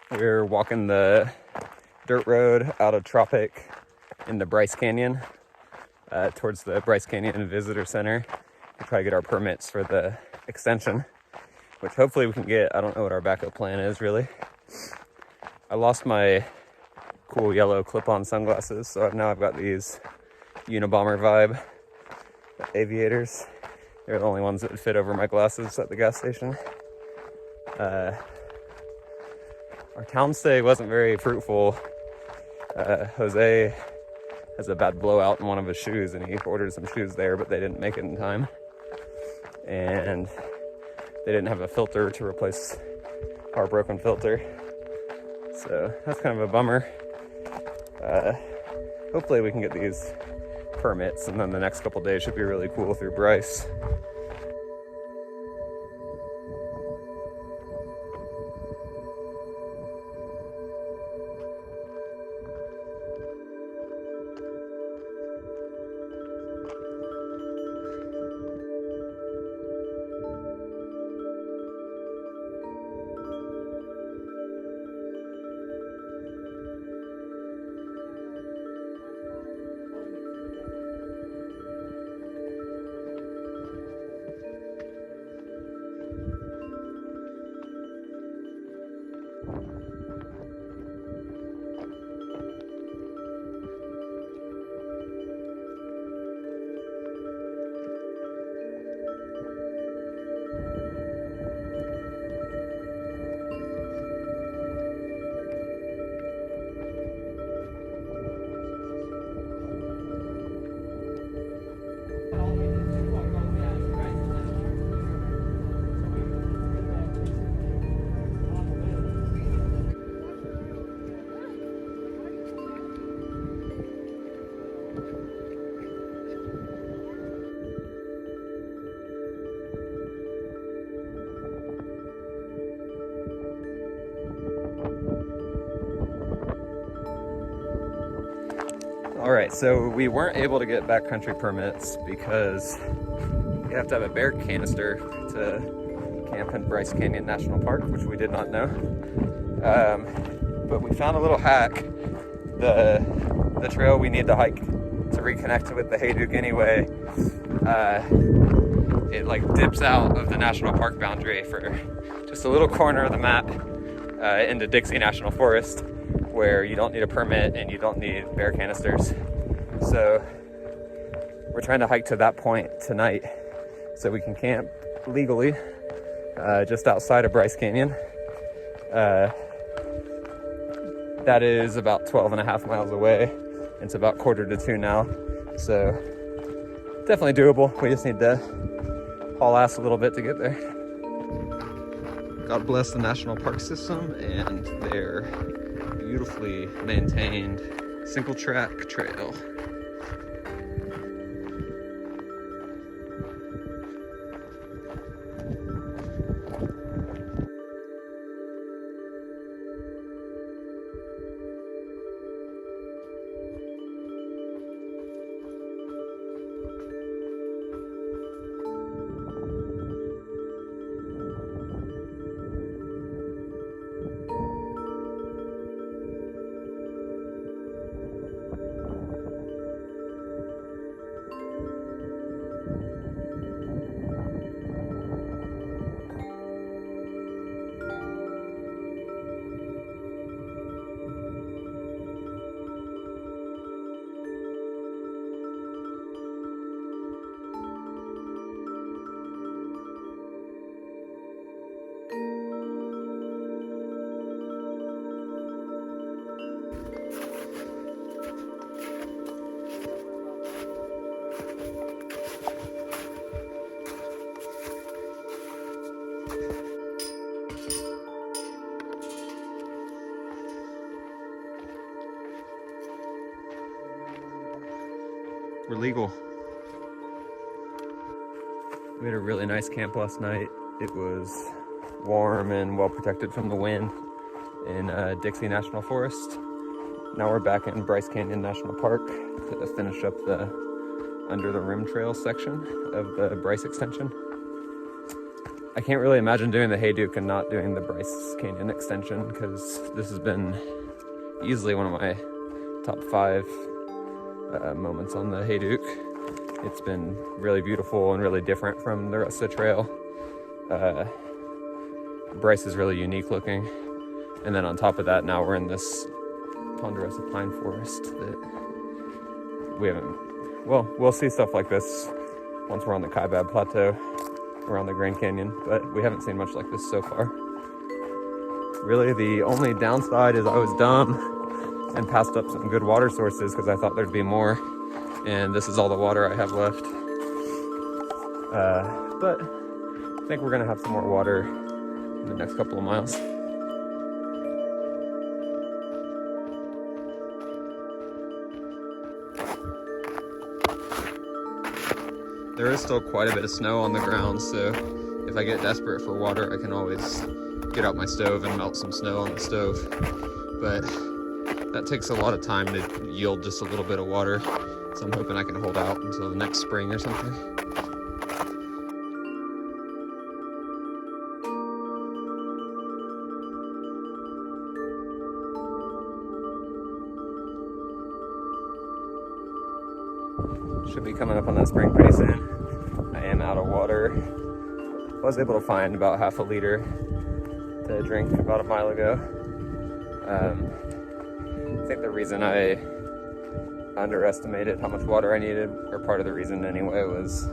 We're walking the dirt road out of Tropic into Bryce Canyon, towards the Bryce Canyon Visitor Center. We'll try to get our permits for the extension, which hopefully we can get. I don't know what our backup plan is, really. I lost my cool yellow clip-on sunglasses, so now I've got these Unabomber Vibe aviators. They're the only ones that would fit over my glasses at the gas station. Our town stay wasn't very fruitful. Jose has a bad blowout in one of his shoes, and he ordered some shoes there, but they didn't make it in time. And they didn't have a filter to replace our broken filter. So that's kind of a bummer. Hopefully we can get these permits, and then the next couple days should be really cool through Bryce. All right, so we weren't able to get backcountry permits because you have to have a bear canister to camp in Bryce Canyon National Park, which we did not know. But we found a little hack. The trail we need to hike to reconnect with the Hayduke anyway, it like dips out of the national park boundary for just a little corner of the map into Dixie National Forest, where you don't need a permit and you don't need bear canisters. So we're trying to hike to that point tonight so we can camp legally just outside of Bryce Canyon. That is about 12.5 miles away. It's about 1:45 now, so definitely doable. We just need to haul ass a little bit to get there. God bless the national park system and their beautifully maintained single track trail. We're legal. We had a really nice camp last night. It was warm and well protected from the wind in Dixie National Forest. Now we're back in Bryce Canyon National Park to finish up the Under the Rim Trail section of the Bryce extension. I can't really imagine doing the Hayduke and not doing the Bryce Canyon extension, because this has been easily one of my top 5 moments on the Hayduke. It's been really beautiful and really different from the rest of the trail. Bryce is really unique looking. And then on top of that, now we're in this ponderosa pine forest that we haven't, well, we'll see stuff like this once we're on the Kanab plateau around the Grand Canyon, but we haven't seen much like this so far. Really, the only downside is I was dumb and passed up some good water sources because I thought there'd be more, and this is all the water I have left. But I think we're gonna have some more water in the next couple of miles. There is still quite a bit of snow on the ground, so if I get desperate for water, I can always get out my stove and melt some snow on the stove. But that takes a lot of time to yield just a little bit of water, so I'm hoping I can hold out until the next spring or something. Should be coming up on that spring pretty soon. I am out of water. I was able to find about half a liter to drink about a mile ago. I think the reason I underestimated how much water I needed, or part of the reason anyway, was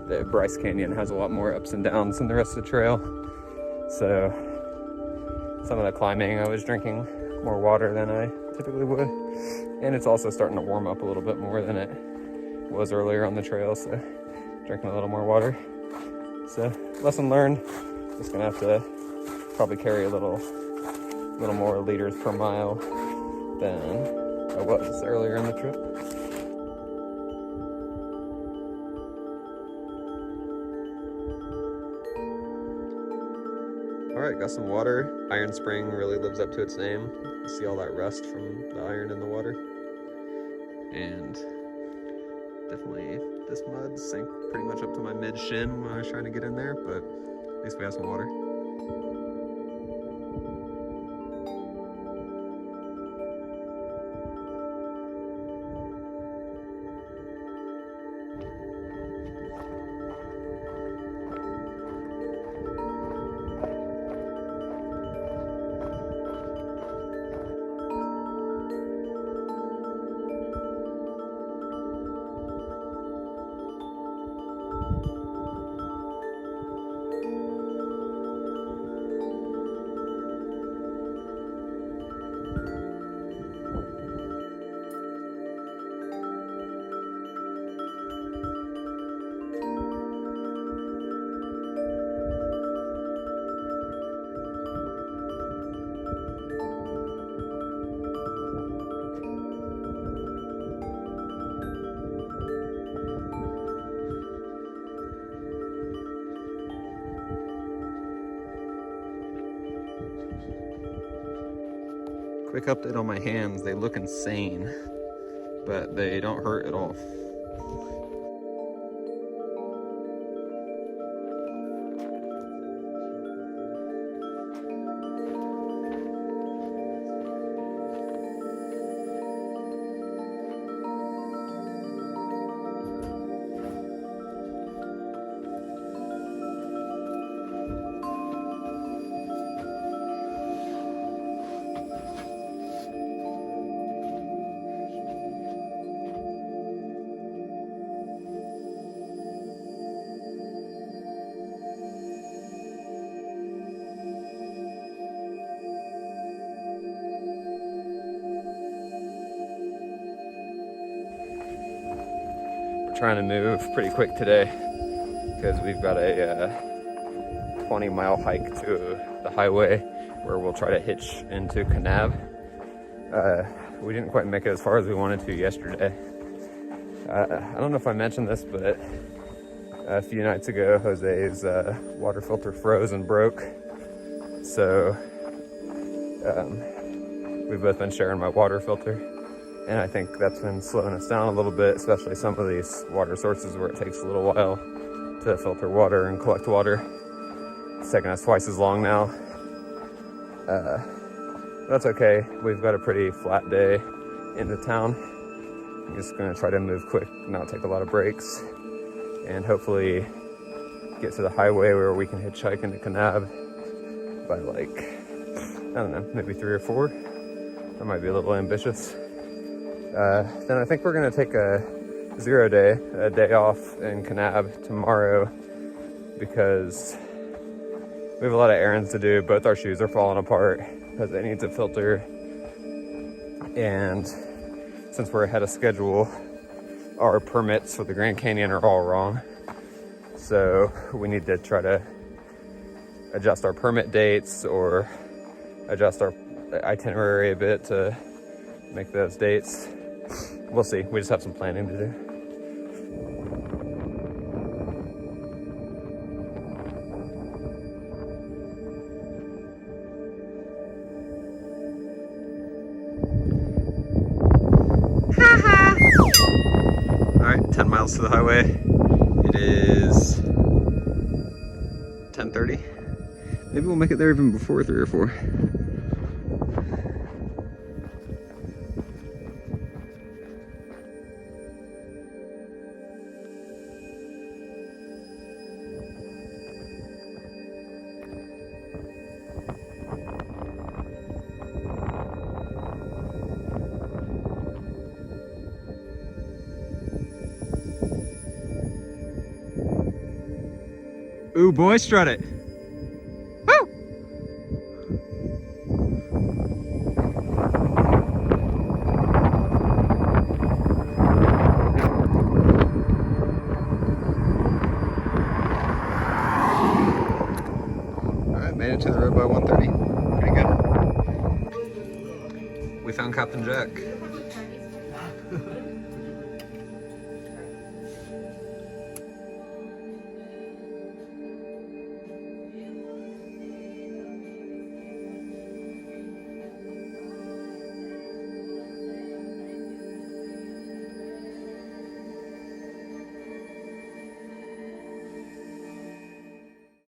that Bryce Canyon has a lot more ups and downs than the rest of the trail. So some of the climbing, I was drinking more water than I typically would. And it's also starting to warm up a little bit more than it was earlier on the trail, so drinking a little more water. So lesson learned, just gonna have to probably carry a little more liters per mile than I was earlier in the trip. All right, got some water. Iron Spring really lives up to its name. You see all that rust from the iron in the water. And definitely this mud sank pretty much up to my mid shin when I was trying to get in there, but at least we have some water. Quick update on my hands, they look insane, but they don't hurt at all. Trying to move pretty quick today because we've got a 20-mile hike to the highway where we'll try to hitch into Kanab. We didn't quite make it as far as we wanted to yesterday. I don't know if I mentioned this, but a few nights ago Jose's water filter froze and broke, so we've both been sharing my water filter. And I think that's been slowing us down a little bit, especially some of these water sources where it takes a little while to filter water and collect water. It's taking us twice as long now. That's okay. We've got a pretty flat day into town. I'm just gonna try to move quick, not take a lot of breaks, and hopefully get to the highway where we can hitchhike into Kanab by like, I don't know, maybe 3 or 4. That might be a little ambitious. Then I think we're gonna take a 0 day, a day off in Kanab tomorrow, because we have a lot of errands to do. Both our shoes are falling apart because they need to filter. And since we're ahead of schedule, our permits for the Grand Canyon are all wrong. So we need to try to adjust our permit dates or adjust our itinerary a bit to make those dates. We'll see. We just have some planning to do. All right, 10 miles to the highway. It is 10:30. Maybe we'll make it there even before 3 or 4. Ooh, boy, strut it. Woo! All right, made it to the road by 1:30. Pretty good. We found Captain Jack.